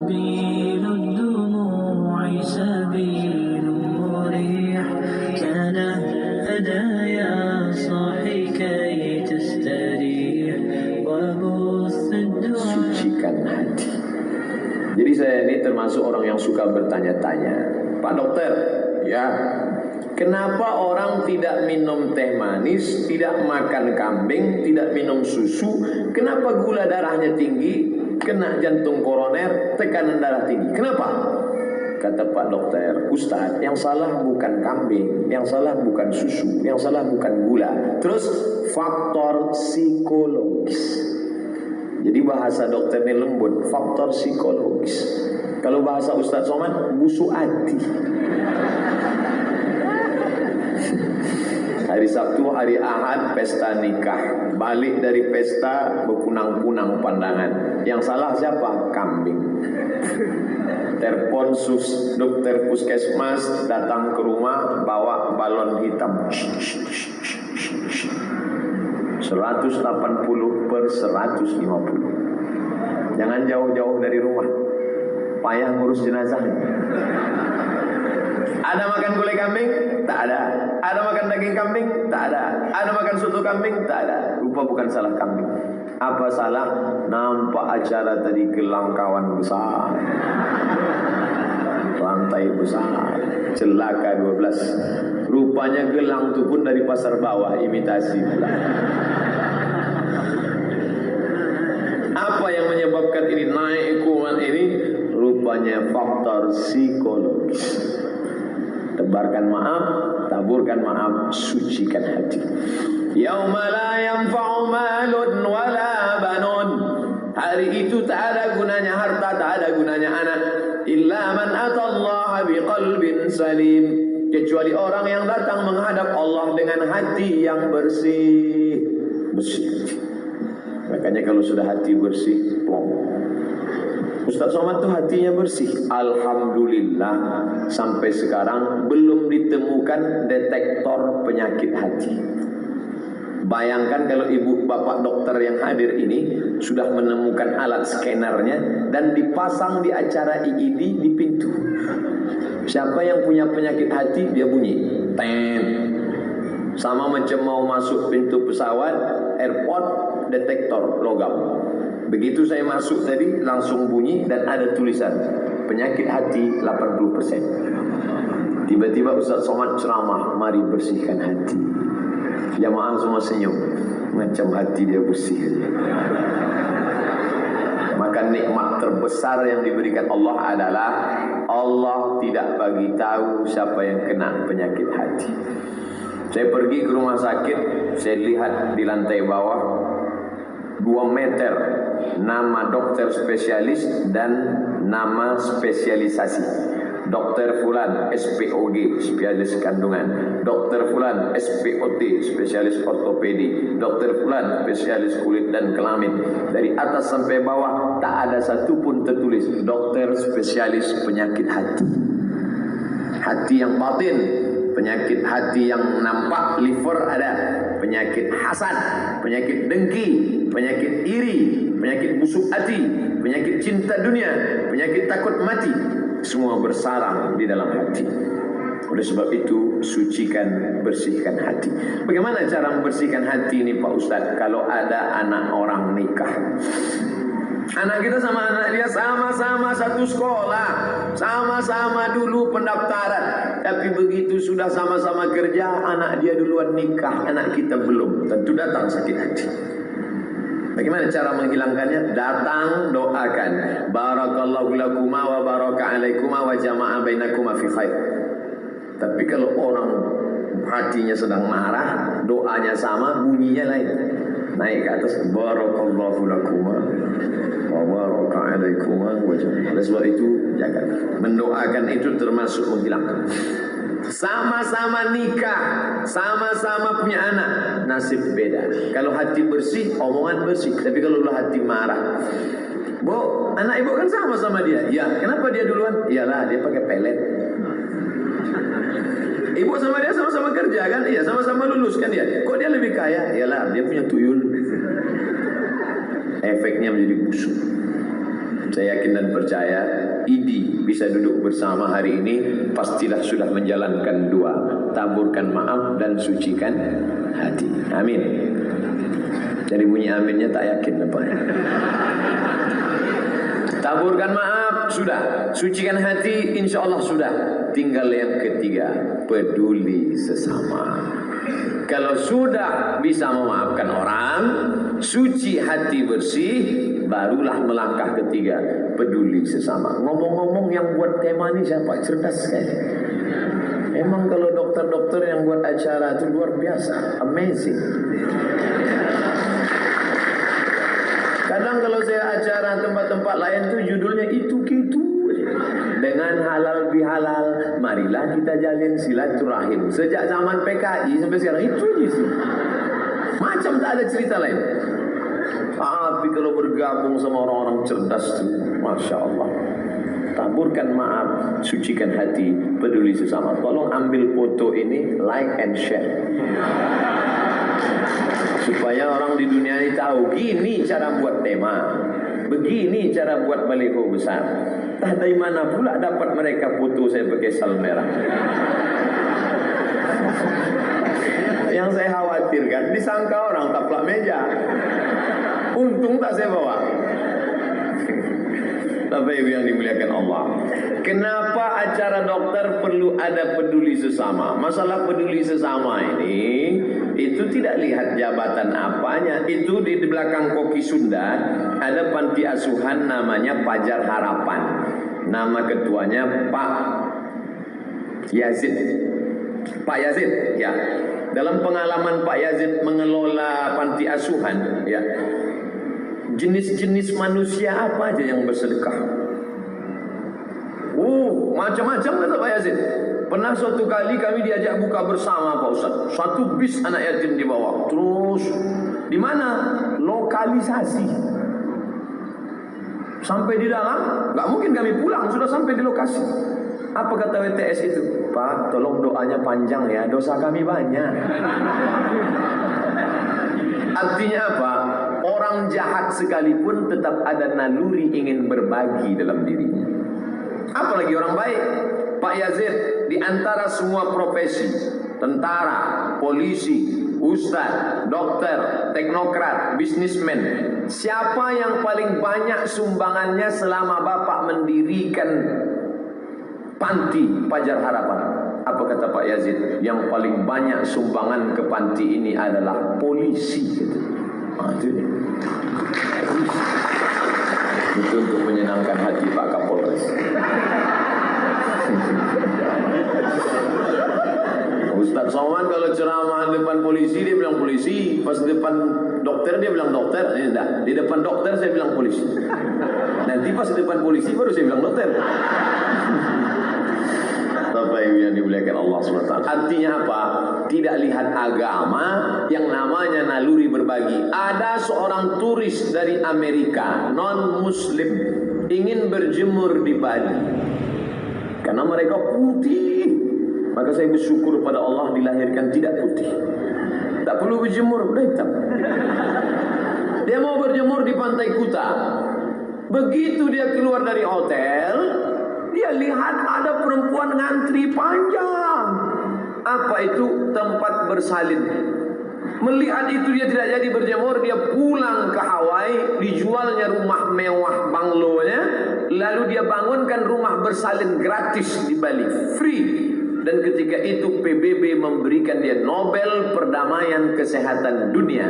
سبيل الدموع سبيل مريح كان هدايا صاحي كي تستريح وبث الدعاء. Sucikan hati. Jadi saya ini termasuk orang yang suka bertanya-tanya, Pak Dokter, ya, kenapa orang tidak minum teh manis, tidak makan kambing, tidak minum susu, kenapa gula darahnya tinggi, kena jantung koroner, tekanan darah tinggi, kenapa? Kata Pak Dokter, Ustadz, yang salah bukan kambing, yang salah bukan susu, yang salah bukan gula, terus faktor psikologis. Jadi bahasa dokter ini lembut, faktor psikologis. Kalau bahasa Ustadz Somad, busuk hati. Hari Sabtu, hari Ahad, pesta nikah. Balik dari pesta, berkunang-kunang pandangan. Yang salah siapa? Kambing. Telepon dokter puskesmas, datang ke rumah, bawa balon hitam. 180/150. Jangan jauh-jauh dari rumah, payah ngurus jenazah. Ada makan gulai kambing? Tak ada. Ada makan daging kambing? Tak ada. Ada makan soto kambing? Tak ada. Rupa bukan salah kambing. Apa salah? Nampak acara tadi gelang kawan besar, lantai besar, celaka 12. Rupanya gelang itu pun dari pasar bawah, imitasi pula. Apa yang menyebabkan ini naik kuman ini? Rupanya faktor psikologis. Tebarkan maaf, taburkan maaf, sucikan hati. Yauma la yanfa'u malun wala banun. Hari itu tak ada gunanya harta, tak ada gunanya anak. Illa man atallaha biqalbin salim. Kecuali orang yang datang menghadap Allah dengan hati yang bersih. Bersih. Makanya kalau sudah hati bersih, plong. Ustaz Somad tuh hatinya bersih. Alhamdulillah, sampai sekarang belum ditemukan detektor penyakit hati. Bayangkan kalau ibu bapak dokter yang hadir ini sudah menemukan alat scannernya dan dipasang di acara IID di pintu. Siapa yang punya penyakit hati, dia bunyi. Ten. Sama macam mau masuk pintu pesawat, airport, detektor logam. Begitu saya masuk tadi, langsung bunyi dan ada tulisan penyakit hati 80%. Tiba-tiba Ustaz Somad ceramah, mari bersihkan hati. Jamaah semua senyum, macam hati dia bersih. Maka nikmat terbesar yang diberikan Allah adalah Allah tidak bagi tahu siapa yang kena penyakit hati. Saya pergi ke rumah sakit, saya lihat di lantai bawah 2 meter nama dokter spesialis dan nama spesialisasi. Dokter Fulan SPOG, spesialis kandungan. Dokter Fulan SPOT, spesialis ortopedi. Dokter Fulan spesialis kulit dan kelamin. Dari atas sampai bawah tak ada satupun tertulis dokter spesialis penyakit hati. Hati yang batin, penyakit hati yang nampak, liver ada, penyakit hasad, penyakit dengki, penyakit iri, penyakit busuk hati, penyakit cinta dunia, penyakit takut mati. Semua bersarang di dalam hati. Oleh sebab itu, sucikan, bersihkan hati. Bagaimana cara membersihkan hati ini Pak Ustadz? Kalau ada anak orang nikah, anak kita sama anak dia sama-sama satu sekolah, sama-sama dulu pendaftaran, tapi begitu sudah sama-sama kerja, anak dia duluan nikah, anak kita belum, tentu datang sakit hati. Bagaimana cara menghilangkannya? Datang, doakan. Barakallahu lakuma wa baraka alaikuma wa jama'a bainakuma fi khair. Tapi kalau orang hatinya sedang marah, doanya sama, bunyinya lain. Naik ke atas, barakallahu lakuma wa baraka alaikuma wa jama'a. Oleh sebab itu, jaga. Mendoakan itu termasuk menghilangkan. Sama-sama nikah, sama-sama punya anak, nasib beda. Kalau hati bersih, omongan bersih. Tapi kalau hati marah, Bu, anak ibu kan sama-sama dia. Ya, kenapa dia duluan? Iyalah, dia pakai pelet. Ibu sama dia sama-sama kerja kan? Iya, sama-sama lulus kan ya. Kok dia lebih kaya? Iyalah, dia punya tuyul. Efeknya menjadi busuk. Saya yakin dan percaya IDI bisa duduk bersama hari ini, pastilah sudah menjalankan dua, taburkan maaf dan sucikan hati. Amin. Jadi bunyi aminnya tak yakin apa. Taburkan maaf sudah, sucikan hati insya Allah sudah. Tinggal yang ketiga, peduli sesama. Kalau sudah bisa memaafkan orang, suci hati bersih, barulah melangkah ketiga, peduli sesama. Ngomong-ngomong yang buat tema ini siapa? Cerdas sekali. Emang kalau dokter-dokter yang buat acara itu luar biasa, amazing. Kadang kalau saya acara tempat-tempat lain tuh judulnya itu-gitu. Dengan halal bihalal, marilah kita jalin silaturahim. Sejak zaman PKI sampai sekarang itu aja sih. Macam tak ada cerita lain. Tapi kalau bergabung sama orang-orang cerdas tuh, Masya Allah. Taburkan maaf, sucikan hati, peduli sesama. Tolong ambil foto ini, like and share. Supaya orang di dunia ini tahu, gini cara buat tema, begini cara buat baliho besar. Entah dari mana pula dapat mereka foto saya pakai sal merah. Yang saya khawatirkan, disangka orang taplak meja. Untung tak saya bawa. Bapak Ibu yang dimuliakan Allah, kenapa acara dokter perlu ada peduli sesama? Masalah peduli sesama ini, itu tidak lihat jabatan apanya. Itu di belakang Koki Sunda ada panti asuhan namanya Pajar Harapan. Nama ketuanya Pak Yazid. Pak Yazid, ya. Dalam pengalaman Pak Yazid mengelola panti asuhan, ya. Jenis-jenis manusia apa aja yang bersedekah? Macam-macam kata Pak Yazid. Pernah suatu kali kami diajak buka bersama Pak Ustaz. Satu bis anak yatim dibawa. Terus di mana? Lokalisasi. Sampai di dalam, nggak mungkin kami pulang, sudah sampai di lokasi. Apa kata WTS itu? Pak, tolong doanya panjang ya, dosa kami banyak. Artinya apa? Orang jahat sekalipun tetap ada naluri ingin berbagi dalam dirinya. Apalagi orang baik. Pak Yazid di antara semua profesi, tentara, polisi, ustaz, dokter, teknokrat, bisnismen, siapa yang paling banyak sumbangannya selama Bapak mendirikan panti Pajar Harapan? Apa kata Pak Yazid? Yang paling banyak sumbangan ke panti ini adalah polisi. Itu untuk menyenangkan hati Pak Kapolres. Ustaz Somad kalau ceramah depan polisi dia bilang polisi, pas depan dokter dia bilang dokter. Enggak, di depan dokter saya bilang polisi. Nanti pas depan polisi baru saya bilang dokter. Bapak Ibu yang dimuliakan Allah SWT. Artinya apa? Tidak lihat agama, yang namanya naluri berbagi. Ada seorang turis dari Amerika, non-muslim, ingin berjemur di Bali. Karena mereka putih. Maka saya bersyukur pada Allah dilahirkan tidak putih. Tak perlu berjemur, udah hitam. Dia mau berjemur di Pantai Kuta. Begitu dia keluar dari hotel, dia lihat ada perempuan ngantri panjang. Apa itu? Tempat bersalin. Melihat itu dia tidak jadi berjemur, dia pulang ke Hawaii, dijualnya rumah mewah banglonya, lalu dia bangunkan rumah bersalin gratis di Bali, free. Dan ketika itu PBB memberikan dia Nobel Perdamaian Kesehatan Dunia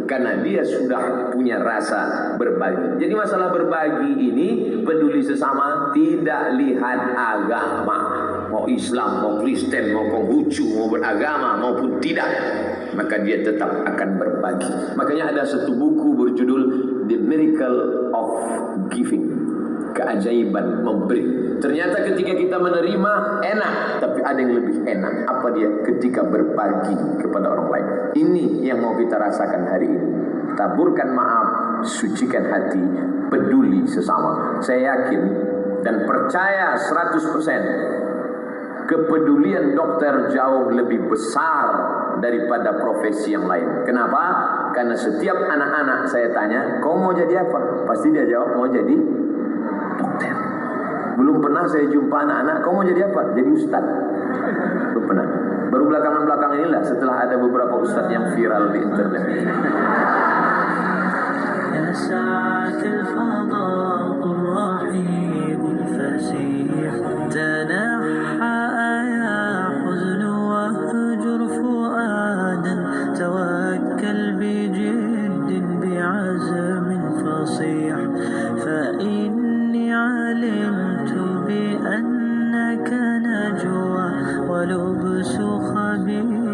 karena dia sudah punya rasa berbagi. Jadi masalah berbagi ini, peduli sesama, tidak lihat agama. Mau Islam, mau Kristen, mau Konghucu, mau beragama maupun tidak, maka dia tetap akan berbagi. Makanya ada satu buku berjudul The Miracle of Giving, keajaiban memberi. Ternyata ketika kita menerima enak, tapi ada yang lebih enak. Apa dia? Ketika berbagi kepada orang lain. Ini yang mau kita rasakan hari ini. Taburkan maaf, sucikan hati, peduli sesama. Saya yakin dan percaya 100%, kepedulian dokter jauh lebih besar daripada profesi yang lain. Kenapa? Karena setiap anak-anak saya tanya, kau mau jadi apa? Pasti dia jawab mau jadi Belum pernah saya jumpa anak-anak, kau mau jadi apa? Jadi ustaz. Belum pernah. Baru belakangan inilah setelah ada beberapa ustaz yang viral di internet. يا ساعة الفضاء الرحيب الفسيح تنحى يا حزن واهجر فؤادا توكل بجد بعزم فصيح فإني علمت بأنك نجوى ولبس خبير